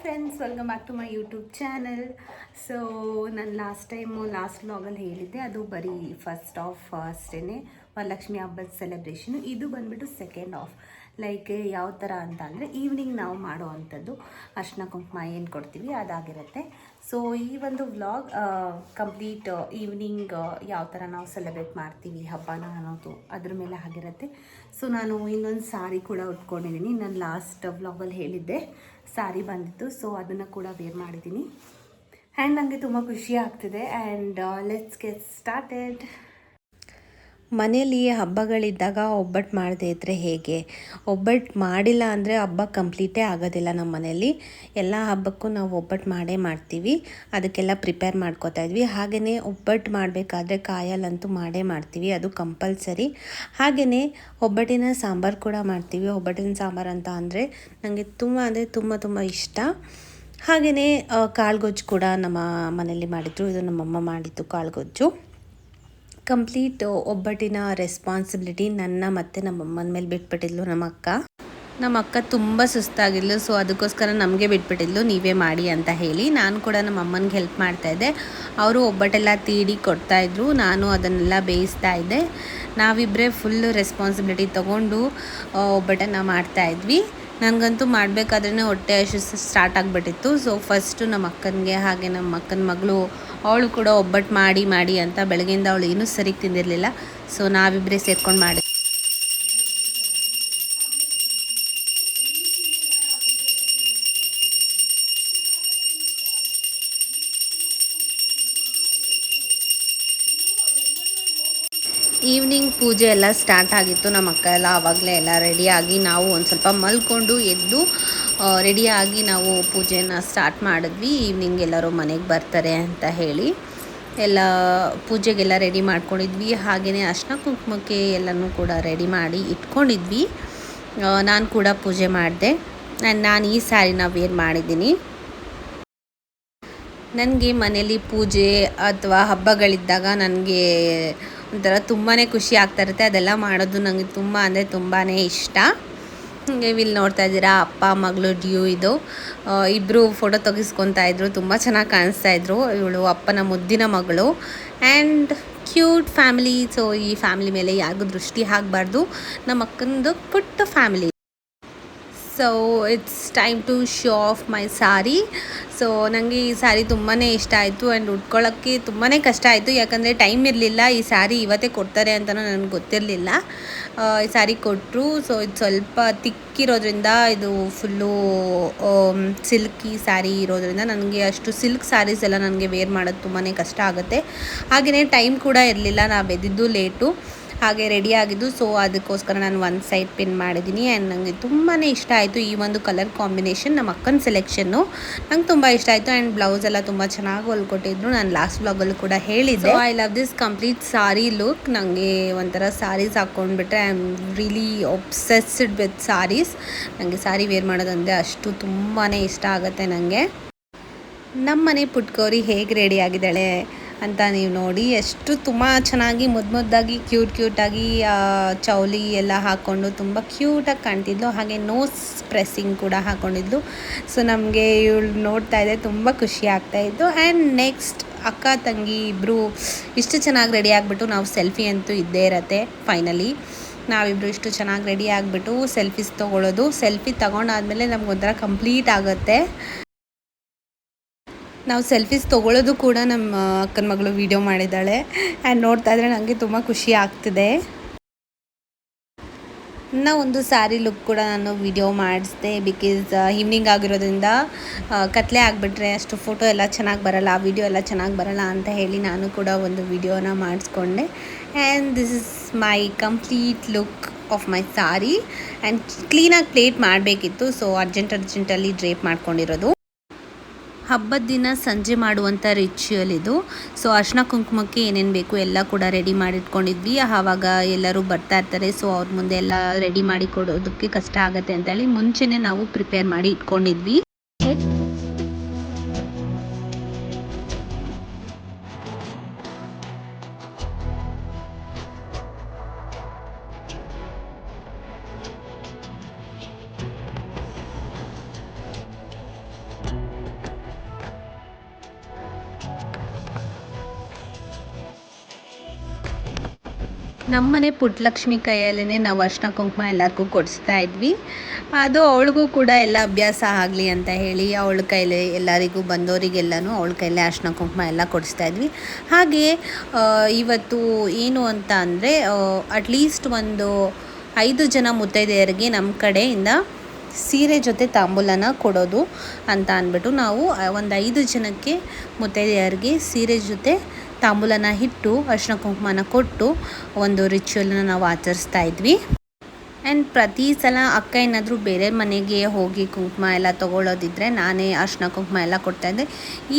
Friends, welcome back to my YouTube channel. So ನಾನು last ವ್ಲಾಗಲ್ಲಿ ಹೇಳಿದ್ದೆ, ಅದು ಬರೀ ಫಸ್ಟ್ ಆಫ್ ಅಷ್ಟೇ, ವರಲಕ್ಷ್ಮಿ ಹಬ್ಬದ ಸೆಲೆಬ್ರೇಷನು. ಇದು ಬಂದುಬಿಟ್ಟು ಸೆಕೆಂಡ್ ಆಫ್. ಲೈಕ್ ಯಾವ ಥರ ಅಂತ ಅಂದರೆ, ಈವ್ನಿಂಗ್ ನಾವು ಮಾಡೋ ಅಂಥದ್ದು ಅರ್ಶಿನ ಕುಂಕುಮ ಏನು ಕೊಡ್ತೀವಿ ಅದಾಗಿರುತ್ತೆ. ಸೊ ಈ ಒಂದು ವ್ಲಾಗ್ ಕಂಪ್ಲೀಟ್ ಈವ್ನಿಂಗ್ ಯಾವ ಥರ ನಾವು ಸೆಲೆಬ್ರೇಟ್ ಮಾಡ್ತೀವಿ ಹಬ್ಬನ ಅನ್ನೋದು ಅದ್ರ ಮೇಲೆ ಆಗಿರುತ್ತೆ. ಸೊ ನಾನು ಇನ್ನೊಂದು ಸಾರಿ ಕೂಡ ಉಟ್ಕೊಂಡಿದ್ದೀನಿ. ನಾನು ಲಾಸ್ಟ್ ವ್ಲಾಗಲ್ಲಿ ಹೇಳಿದ್ದೆ ಸಾರಿ ಬಂದಿತ್ತು, ಸೊ ಅದನ್ನು ಕೂಡ ವೇರ್ ಮಾಡಿದ್ದೀನಿ. ಆ್ಯಂಡ್ ನನಗೆ ತುಂಬ ಖುಷಿ ಆಗ್ತಿದೆ. And let's get started. ಮನೇಲಿ ಹಬ್ಬಗಳಿದ್ದಾಗ ಒಬ್ಬಟ್ಟು ಮಾಡದೇ ಇದ್ದರೆ ಹೇಗೆ? ಒಬ್ಬಟ್ಟು ಮಾಡಿಲ್ಲ ಅಂದರೆ ಹಬ್ಬ ಕಂಪ್ಲೀಟೇ ಆಗೋದಿಲ್ಲ. ನಮ್ಮ ಮನೇಲಿ ಎಲ್ಲ ಹಬ್ಬಕ್ಕೂ ನಾವು ಒಬ್ಬಟ್ಟು ಮಾಡೇ ಮಾಡ್ತೀವಿ. ಅದಕ್ಕೆಲ್ಲ ಪ್ರಿಪೇರ್ ಮಾಡ್ಕೋತಾ ಇದ್ವಿ. ಹಾಗೆಯೇ ಒಬ್ಬಟ್ಟು ಮಾಡಬೇಕಾದ್ರೆ ಕಾಯಲ್ಲಂತೂ ಮಾಡೇ ಮಾಡ್ತೀವಿ, ಅದು ಕಂಪಲ್ಸರಿ. ಹಾಗೆಯೇ ಒಬ್ಬಟ್ಟಿನ ಸಾಂಬಾರು ಕೂಡ ಮಾಡ್ತೀವಿ. ಒಬ್ಬಟ್ಟಿನ ಸಾಂಬಾರು ಅಂತ ಅಂದರೆ ನನಗೆ ತುಂಬ ಇಷ್ಟ. ಹಾಗೆಯೇ ಕಾಳುಗೊಜ್ಜು ಕೂಡ ನಮ್ಮ ಮನೇಲಿ ಮಾಡಿದ್ರು. ಇದು ನಮ್ಮಮ್ಮ ಮಾಡಿದ್ದು ಕಾಳುಗೊಜ್ಜು. ಕಂಪ್ಲೀಟ್ ಒಬ್ಬಟ್ಟಿನ ರೆಸ್ಪಾನ್ಸಿಬಿಲಿಟಿ ನನ್ನ ಮತ್ತು ನಮ್ಮಮ್ಮನ ಮೇಲೆ ಬಿಟ್ಬಿಟ್ಟಿದ್ಲು ನಮ್ಮ ಅಕ್ಕ ತುಂಬ ಸುಸ್ತಾಗಿದ್ಲು. ಸೊ ಅದಕ್ಕೋಸ್ಕರ ನಮಗೆ ಬಿಟ್ಬಿಟ್ಟಿದ್ಲು, ನೀವೇ ಮಾಡಿ ಅಂತ ಹೇಳಿ. ನಾನು ಕೂಡ ನಮ್ಮ ಅಮ್ಮನಿಗೆ ಹೆಲ್ಪ್ ಮಾಡ್ತಾಯಿದ್ದೆ. ಅವರು ಒಬ್ಬಟ್ಟೆಲ್ಲ ತೀಡಿ ಕೊಡ್ತಾಯಿದ್ರು, ನಾನು ಅದನ್ನೆಲ್ಲ ಬೇಯಿಸ್ತಾ ಇದ್ದೆ. ನಾವಿಬ್ಬರೇ ಫುಲ್ ರೆಸ್ಪಾನ್ಸಿಬಿಲಿಟಿ ತೊಗೊಂಡು ಒಬ್ಬಟ್ಟನ್ನು ಮಾಡ್ತಾಯಿದ್ವಿ. ನನಗಂತೂ ಮಾಡಬೇಕಾದ್ರೇ ಹೊಟ್ಟೆ ಹಸಿವು ಸ್ಟಾರ್ಟ್ ಆಗಿಬಿಟ್ಟಿತ್ತು. ಸೊ ಫಸ್ಟು ನಮ್ಮ ಅಕ್ಕನಿಗೆ, ಹಾಗೆ ನಮ್ಮ ಅಕ್ಕನ ಮಗಳು, ಅವಳು ಕೂಡ ಒಬ್ಬಟ್ಟು ಮಾಡಿ ಅಂತ ಬೆಳಗ್ಗೆಯಿಂದ ಅವಳು ಏನೂ ಸರಿಗೆ ತಿಂದಿರಲಿಲ್ಲ. ಸೊ ನಾವಿಬ್ಬರೇ ಸೇರ್ಕೊಂಡು ಮಾಡಿ. ಈವ್ನಿಂಗ್ ಪೂಜೆ ಎಲ್ಲ ಸ್ಟಾರ್ಟ್ ಆಗಿತ್ತು. ನಮ್ಮ ಅಕ್ಕ ಎಲ್ಲ ಆವಾಗಲೇ ಎಲ್ಲ ರೆಡಿಯಾಗಿ, ನಾವು ಒಂದು ಸ್ವಲ್ಪ ಮಲ್ಕೊಂಡು ಎದ್ದು ರೆಡಿಯಾಗಿ ನಾವು ಪೂಜೆನ ಸ್ಟಾರ್ಟ್ ಮಾಡಿದ್ವಿ. ಈವ್ನಿಂಗ್ ಎಲ್ಲರೂ ಮನೆಗೆ ಬರ್ತಾರೆ ಅಂತ ಹೇಳಿ ಎಲ್ಲ ಪೂಜೆಗೆಲ್ಲ ರೆಡಿ ಮಾಡ್ಕೊಂಡಿದ್ವಿ. ಹಾಗೆಯೇ ಅರ್ಶಿನ ಕುಂಕುಮಕ್ಕೆ ಎಲ್ಲನೂ ಕೂಡ ರೆಡಿ ಮಾಡಿ ಇಟ್ಕೊಂಡಿದ್ವಿ. ನಾನು ಕೂಡ ಪೂಜೆ ಮಾಡಿದೆ. ನಾನು ಈ ಸ್ಯಾರಿನ ವೇರ್ ಮಾಡಿದ್ದೀನಿ. ನನಗೆ ಮನೇಲಿ ಪೂಜೆ ಅಥವಾ ಹಬ್ಬಗಳಿದ್ದಾಗ ನನಗೆ ಒಂಥರ ತುಂಬಾ ಖುಷಿ ಆಗ್ತಾ ಇರುತ್ತೆ. ಅದೆಲ್ಲ ಮಾಡೋದು ನನಗೆ ತುಂಬಾ ಇಷ್ಟ. ಇಲ್ಲಿ ನೋಡ್ತಾ ಇದ್ದೀರಾ, ಅಪ್ಪ ಮಗಳು ಡ್ಯೂ ಇದು. ಇಬ್ಬರು ಫೋಟೋ ತೆಗಿಸ್ಕೊತಾ ಇದ್ರು, ತುಂಬ ಚೆನ್ನಾಗಿ ಕಾಣಿಸ್ತಾ ಇದ್ರು. ಇವಳು ಅಪ್ಪನ ಮುದ್ದಿನ ಮಗಳು. And cute family. ಸೊ ಈ ಫ್ಯಾಮಿಲಿ ಮೇಲೆ ಯಾರಿಗೂ ದೃಷ್ಟಿ ಆಗಬಾರ್ದು. ನಮ್ಮ ಅಕ್ಕನದು ಪುಟ್ಟ family. So it's time to show off my sari. So ನನಗೆ ಈ ಸ್ಯಾರಿ ತುಂಬಾ ಇಷ್ಟ ಆಯಿತು. ಆ್ಯಂಡ್ ಉಟ್ಕೊಳ್ಳೋಕ್ಕೆ ತುಂಬಾ ಕಷ್ಟ ಆಯಿತು, ಯಾಕಂದರೆ ಟೈಮ್ ಇರಲಿಲ್ಲ. ಈ ಸ್ಯಾರಿ ಇವತ್ತೇ ಕೊಡ್ತಾರೆ ಅಂತಲೂ ನನಗೆ ಗೊತ್ತಿರಲಿಲ್ಲ. ಈ ಸ್ಯಾರಿ ಕೊಟ್ಟರು. ಸೊ ಇದು ಸ್ವಲ್ಪ ತಿಕ್ಕಿರೋದ್ರಿಂದ, ಇದು ಫುಲ್ಲು ಸಿಲ್ಕಿ ಸ್ಯಾರಿ ಇರೋದ್ರಿಂದ ನನಗೆ ಅಷ್ಟು ಸಿಲ್ಕ್ ಸ್ಯಾರೀಸ್ ಎಲ್ಲ ನನಗೆ ವೇರ್ ಮಾಡೋದು ತುಂಬಾ ಕಷ್ಟ ಆಗುತ್ತೆ. ಹಾಗೆಯೇ ಟೈಮ್ ಕೂಡ ಇರಲಿಲ್ಲ, ನಾವು ಎದ್ದಿದ್ದು ಲೇಟು, ಹಾಗೆ ರೆಡಿ ಆಗಿದ್ದು. ಸೊ ಅದಕ್ಕೋಸ್ಕರ ನಾನು ಒಂದು ಸೈಡ್ ಪಿನ್ ಮಾಡಿದ್ದೀನಿ. ಆ್ಯಂಡ್ ನನಗೆ ತುಂಬಾ ಇಷ್ಟ ಆಯಿತು ಈ ಒಂದು ಕಲರ್ ಕಾಂಬಿನೇಷನ್. ನಮ್ಮ ಅಕ್ಕನ ಸೆಲೆಕ್ಷನ್ನು ನಂಗೆ ತುಂಬ ಇಷ್ಟ ಆಯಿತು. ಆ್ಯಂಡ್ ಬ್ಲೌಸ್ ಎಲ್ಲ ತುಂಬ ಚೆನ್ನಾಗಿ ಹೊಲ್ಕೊಟ್ಟಿದ್ರು. ನಾನು ಲಾಸ್ಟ್ ಬ್ಲಾಗಲ್ಲೂ ಕೂಡ ಹೇಳಿದ್ದೆ, I love this complete sari look. ನನಗೆ ಒಂಥರ ಸಾರೀಸ್ ಹಾಕ್ಕೊಂಡ್ಬಿಟ್ರೆ I am really obsessed with saris. ನನಗೆ ಸಾರಿ ವೇರ್ ಮಾಡೋದಂದರೆ ಅಷ್ಟು ತುಂಬಾ ಇಷ್ಟ ಆಗುತ್ತೆ ನನಗೆ. ನಮ್ಮ ಮನೆ ಪುಟ್ಕೋರಿ ಹೇಗೆ ರೆಡಿ ಆಗಿದ್ದಾಳೆ ಅಂತ ನೀವು ನೋಡಿ. ಎಷ್ಟು ತುಂಬ ಚೆನ್ನಾಗಿ ಮುದ್ದಾಗಿ ಕ್ಯೂಟಾಗಿ ಚೌಲಿ ಎಲ್ಲ ಹಾಕ್ಕೊಂಡು ತುಂಬ ಕ್ಯೂಟಾಗಿ ಕಾಣ್ತಿದ್ಲು. ಹಾಗೆ ನೋಸ್ ಪ್ರೆಸ್ಸಿಂಗ್ ಕೂಡ ಹಾಕ್ಕೊಂಡಿದ್ಲು. ಸೊ ನಮಗೆ ಇವಳು ನೋಡ್ತಾ ಇದೆ, ತುಂಬ ಖುಷಿ ಆಗ್ತಾಯಿತ್ತು. ಆ್ಯಂಡ್ ನೆಕ್ಸ್ಟ್ ಅಕ್ಕ ತಂಗಿ ಇಬ್ಬರು ಇಷ್ಟು ಚೆನ್ನಾಗಿ ರೆಡಿ ಆಗಿಬಿಟ್ಟು, ನಾವು ಸೆಲ್ಫಿ ಅಂತೂ ಇದ್ದೇ ಇರತ್ತೆ. ಫೈನಲಿ ನಾವಿಬ್ಬರು ಇಷ್ಟು ಚೆನ್ನಾಗಿ ರೆಡಿ ಆಗಿಬಿಟ್ಟು ಸೆಲ್ಫೀಸ್ ತೊಗೊಳ್ಳೋದು. ಸೆಲ್ಫಿ ತೊಗೊಂಡಾದ್ಮೇಲೆ ನಮಗೊಂಥರ ಕಂಪ್ಲೀಟ್ ಆಗುತ್ತೆ. ನಾವು ಸೆಲ್ಫೀಸ್ ತೊಗೊಳ್ಳೋದು ಕೂಡ ನಮ್ಮ ಅಕ್ಕನ ಮಗಳು ವೀಡಿಯೋ ಮಾಡಿದ್ದಾಳೆ. ಆ್ಯಂಡ್ ನೋಡ್ತಾ ಇದ್ರೆ ನನಗೆ ತುಂಬ ಖುಷಿ ಆಗ್ತಿದೆ. ಒಂದು ಸ್ಯಾರಿ ಲುಕ್ ಕೂಡ ನಾನು ವಿಡಿಯೋ ಮಾಡಿಸಿದೆ. ಬಿಕಾಸ್ ಈವ್ನಿಂಗ್ ಆಗಿರೋದ್ರಿಂದ ಕತ್ಲೆ ಆಗಿಬಿಟ್ರೆ ಅಷ್ಟು ಫೋಟೋ ಎಲ್ಲ ಚೆನ್ನಾಗಿ ಬರೋಲ್ಲ, ವಿಡಿಯೋ ಎಲ್ಲ ಚೆನ್ನಾಗಿ ಬರೋಲ್ಲ ಅಂತ ಹೇಳಿ ನಾನು ಕೂಡ ಒಂದು ವಿಡಿಯೋನ ಮಾಡಿಸ್ಕೊಂಡೆ. And this is my complete look of my sari. And ಕ್ಲೀನಾಗಿ ಪ್ಲೇಟ್ ಮಾಡಬೇಕಿತ್ತು. ಸೊ ಅರ್ಜೆಂಟಲ್ಲಿ ಡ್ರೇಪ್ ಮಾಡ್ಕೊಂಡಿರೋದು. ಹಬ್ಬದ ದಿನ ಸಂಜೆ ಮಾಡುವಂಥ ರಿಚುವಲ್ ಇದು. ಸೊ ಅರ್ಶಿನ ಕುಂಕುಮಕ್ಕೆ ಏನೇನು ಬೇಕು ಎಲ್ಲ ಕೂಡ ರೆಡಿ ಮಾಡಿಟ್ಕೊಂಡಿದ್ವಿ. ಆವಾಗ ಎಲ್ಲರೂ ಬರ್ತಾ ಇರ್ತಾರೆ. ಸೊ ಅವ್ರ ಮುಂದೆ ಎಲ್ಲ ರೆಡಿ ಮಾಡಿ ಕೊಡೋದಕ್ಕೆ ಕಷ್ಟ ಆಗುತ್ತೆ ಅಂತೇಳಿ ಮುಂಚೆನೇ ನಾವು ಪ್ರಿಪೇರ್ ಮಾಡಿ ಇಟ್ಕೊಂಡಿದ್ವಿ. ನಮ್ಮನೆ ಪುಟ್ಟಲಕ್ಷ್ಮಿ ಕೈಯಲ್ಲೇ ನಾವು ಅರ್ಶಿನ ಕುಂಕುಮ ಎಲ್ಲರಿಗೂ ಕೊಡಿಸ್ತಾ ಇದ್ವಿ. ಅದು ಅವಳಿಗೂ ಕೂಡ ಎಲ್ಲ ಅಭ್ಯಾಸ ಆಗಲಿ ಅಂತ ಹೇಳಿ ಅವಳ ಕೈಲೇ ಎಲ್ಲರಿಗೂ ಬಂದವರಿಗೆಲ್ಲನೂ ಅವಳ ಕೈಲೇ ಅರ್ಶಿನ ಕುಂಕುಮ ಎಲ್ಲ ಕೊಡಿಸ್ತಾ ಇದ್ವಿ. ಹಾಗೆ ಇವತ್ತು ಏನು ಅಂತ ಅಂದರೆ ಅಟ್ಲೀಸ್ಟ್ ಒಂದು 5 ಜನ ಮುತ್ತೈದೆಯರಿಗೆ ನಮ್ಮ ಕಡೆಯಿಂದ ಸೀರೆ ಜೊತೆ ತಾಂಬೂಲನ ಕೊಡೋದು ಅಂತ ಅಂದ್ಬಿಟ್ಟು ನಾವು ಒಂದು 5 ಜನಕ್ಕೆ ಮುತ್ತೈದೆಯರಿಗೆ ಸೀರೆ ಜೊತೆ ತಾಂಬೂಲನ ಇಟ್ಟು ಅರ್ಶಿನ ಕುಂಕುಮನ ಕೊಟ್ಟು ಒಂದು ರಿಚುವಲ್ನ ನಾವು ಆಚರಿಸ್ತಾ ಇದ್ವಿ. ಆ್ಯಂಡ್ ಪ್ರತಿ ಸಲ ಅಕ್ಕ ಏನಾದರೂ ಬೇರೆ ಮನೆಗೆ ಹೋಗಿ ಕುಂಕುಮ ಎಲ್ಲ ತೊಗೊಳ್ಳೋದಿದ್ರೆ ನಾನೇ ಅರ್ಶಿನ ಕುಂಕುಮ ಎಲ್ಲ ಕೊಡ್ತಾಯಿದ್ದೆ.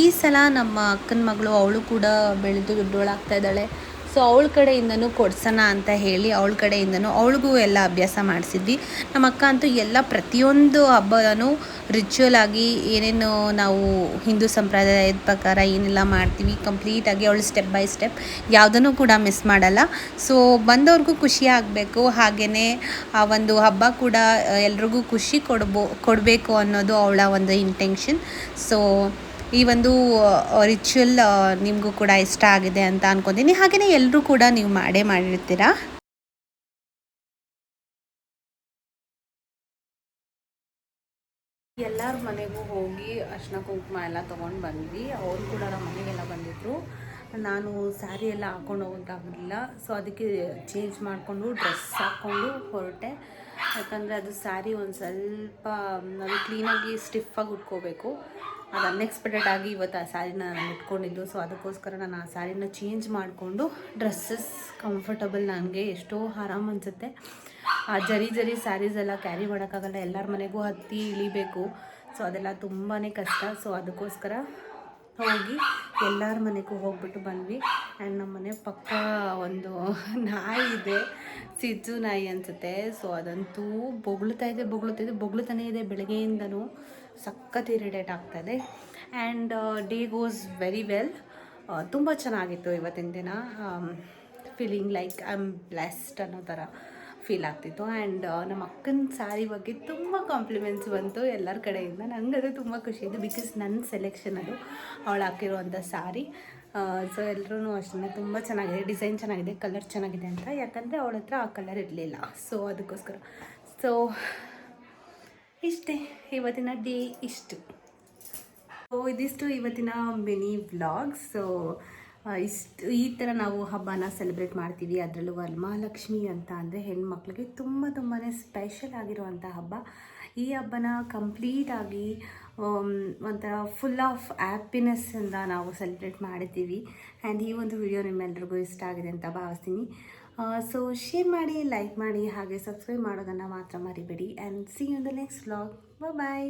ಈ ಸಲ ನಮ್ಮ ಅಕ್ಕನ ಮಗಳು ಅವಳು ಕೂಡ ಬೆಳೆದು ದೊಡ್ಡವಳಾಗ್ತಾ ಇದ್ದಾಳೆ. ಸೊ ಅವಳ ಕಡೆಯಿಂದನೂ ಕೊಡ್ಸೋಣ ಅಂತ ಹೇಳಿ ಅವಳ ಕಡೆಯಿಂದನೂ ಅವಳಿಗೂ ಎಲ್ಲ ಅಭ್ಯಾಸ ಮಾಡಿಸಿದ್ವಿ. ನಮ್ಮ ಅಕ್ಕ ಅಂತೂ ಎಲ್ಲ ಪ್ರತಿಯೊಂದು ಹಬ್ಬನೂ ರಿಚುವಲ್ ಆಗಿ ಏನೇನು ನಾವು ಹಿಂದೂ ಸಂಪ್ರದಾಯದ ಪ್ರಕಾರ ಏನೆಲ್ಲ ಮಾಡ್ತೀವಿ ಕಂಪ್ಲೀಟಾಗಿ ಅವಳು ಸ್ಟೆಪ್ ಬೈ ಸ್ಟೆಪ್ ಯಾವುದನ್ನು ಕೂಡ ಮಿಸ್ ಮಾಡಲ್ಲ. ಸೊ ಬಂದವ್ರಿಗೂ ಖುಷಿ ಆಗಬೇಕು, ಹಾಗೆಯೇ ಆ ಒಂದು ಹಬ್ಬ ಕೂಡ ಎಲ್ರಿಗೂ ಖುಷಿ ಕೊಡಬೇಕು ಅನ್ನೋದು ಅವಳ ಒಂದು ಇಂಟೆನ್ಷನ್. ಸೊ ಈ ಒಂದು ರಿಚುವಲ್ ನಿಮಗೂ ಕೂಡ ಇಷ್ಟ ಆಗಿದೆ ಅಂತ ಅನ್ಕೊತೀನಿ. ಹಾಗೆಯೇ ಎಲ್ಲರೂ ಕೂಡ ನೀವು ಮಾಡಿರ್ತೀರಾ. ಎಲ್ಲರ ಮನೆಗೂ ಹೋಗಿ ಅರ್ಶಿನ ಕುಂಕುಮ ಎಲ್ಲ ತೊಗೊಂಡು ಬಂದ್ವಿ. ಅವರು ಕೂಡ ನಮ್ಮ ಮನೆಗೆಲ್ಲ ಬಂದಿದ್ದರು. ನಾನು ಸ್ಯಾರಿ ಎಲ್ಲ ಹಾಕ್ಕೊಂಡು ಹೋಗೋಕ್ಕಾಗಲಿಲ್ಲ. ಸೊ ಅದಕ್ಕೆ ಚೇಂಜ್ ಮಾಡಿಕೊಂಡು ಡ್ರೆಸ್ ಹಾಕ್ಕೊಂಡು ಹೊರಟೆ. ಯಾಕಂದರೆ ಅದು ಸ್ಯಾರಿ ಒಂದು ಸ್ವಲ್ಪ ಅದು ಕ್ಲೀನಾಗಿ ಸ್ಟಿಫಾಗಿ ಉಟ್ಕೋಬೇಕು. ಅದು ಅನ್ಎಕ್ಸ್ಪೆಕ್ಟೆಡ್ ಆಗಿ ಇವತ್ತು ಆ ಸ್ಯಾರಿನ ನಾನು ಉಟ್ಕೊಂಡಿದ್ದು. ಸೊ ಅದಕ್ಕೋಸ್ಕರ ನಾನು ಆ ಸ್ಯಾರಿನ ಚೇಂಜ್ ಮಾಡಿಕೊಂಡು ಡ್ರೆಸ್ಸಸ್ ಕಂಫರ್ಟಬಲ್ ನನಗೆ ಎಷ್ಟೋ ಆರಾಮ್ ಅನಿಸುತ್ತೆ. ಆ ಜರಿ ಸ್ಯಾರೀಸ್ ಎಲ್ಲ ಕ್ಯಾರಿ ಮಾಡೋಕ್ಕಾಗಲ್ಲ, ಎಲ್ಲರ ಮನೆಗೂ ಹತ್ತಿ ಇಳಿಬೇಕು. ಸೊ ಅದೆಲ್ಲ ತುಂಬಾ ಕಷ್ಟ. ಸೊ ಅದಕ್ಕೋಸ್ಕರ ಹೋಗಿ ಎಲ್ಲರ ಮನೆಗೂ ಹೋಗ್ಬಿಟ್ಟು ಬಂದ್ವಿ. ಆ್ಯಂಡ್ ನಮ್ಮ ಮನೆ ಪಕ್ಕ ಒಂದು ನಾಯಿ ಇದೆ, ಸಿಜ್ಜು ನಾಯಿ ಅನಿಸುತ್ತೆ. ಸೊ ಅದಂತೂ ಬೊಗಳುತ್ತಾನೆ ಇದೆ ಬೆಳಗ್ಗೆಯಿಂದನೂ. ಸಖತ್ ಇರಿಟೇಟ್ ಆಗ್ತಾಯಿದೆ. And day goes very well. ತುಂಬ ಚೆನ್ನಾಗಿತ್ತು ಇವತ್ತಿನ ದಿನ. Feeling like I am blessed ಅನ್ನೋ ಥರ ಫೀಲ್ ಆಗ್ತಿತ್ತು. ಆ್ಯಂಡ್ ನಮ್ಮ ಅಕ್ಕನ ಸ್ಯಾರಿ ಬಗ್ಗೆ ತುಂಬ ಕಾಂಪ್ಲಿಮೆಂಟ್ಸ್ ಬಂತು ಎಲ್ಲರ ಕಡೆಯಿಂದ. ನನಗದು ತುಂಬ ಖುಷಿಯಿದೆ, ಬಿಕಾಸ್ ನನ್ನ ಸೆಲೆಕ್ಷನ್ ಅದು ಅವಳು ಹಾಕಿರುವಂಥ ಸ್ಯಾರಿ. ಸೊ ಎಲ್ಲರೂ ಅಷ್ಟೇ ತುಂಬ ಚೆನ್ನಾಗಿದೆ, ಡಿಸೈನ್ ಚೆನ್ನಾಗಿದೆ, ಕಲರ್ ಚೆನ್ನಾಗಿದೆ ಅಂತ. ಯಾಕಂದರೆ ಅವಳ ಹತ್ರ ಆ ಕಲರ್ ಇರಲಿಲ್ಲ. ಸೊ ಅದಕ್ಕೋಸ್ಕರ. ಸೊ ಇಷ್ಟೇ ಇವತ್ತಿನ ಡೇ ಇಷ್ಟು. ಸೊ ಇದಿಷ್ಟು ಇವತ್ತಿನ ಮಿನಿ ವ್ಲಾಗ್. ಸೊ ಈ ಥರ ನಾವು ಹಬ್ಬನ ಸೆಲೆಬ್ರೇಟ್ ಮಾಡ್ತೀವಿ. ಅದರಲ್ಲೂ ವರಮಹಾಲಕ್ಷ್ಮಿ ಅಂತ ಅಂದರೆ ಹೆಣ್ಮಕ್ಳಿಗೆ ತುಂಬಾ ಸ್ಪೆಷಲ್ ಆಗಿರುವಂಥ ಹಬ್ಬ. ಈ ಹಬ್ಬನ ಕಂಪ್ಲೀಟಾಗಿ ಒಂಥರ ಫುಲ್ ಆಫ್ ಹ್ಯಾಪಿನೆಸ್ಸಿಂದ ನಾವು ಸೆಲೆಬ್ರೇಟ್ ಮಾಡಿದ್ದೀವಿ. ಆ್ಯಂಡ್ ಈ ಒಂದು ವಿಡಿಯೋ ನಿಮ್ಮೆಲ್ರಿಗೂ ಇಷ್ಟ ಆಗಿದೆ ಅಂತ ಭಾವಿಸ್ತೀನಿ. ಸೊ ಶೇರ್ ಮಾಡಿ, ಲೈಕ್ ಮಾಡಿ, ಹಾಗೆ ಸಬ್ಸ್ಕ್ರೈಬ್ ಮಾಡೋದನ್ನು ಮಾತ್ರ ಮರಿಬೇಡಿ. And see you in the next vlog. Bye.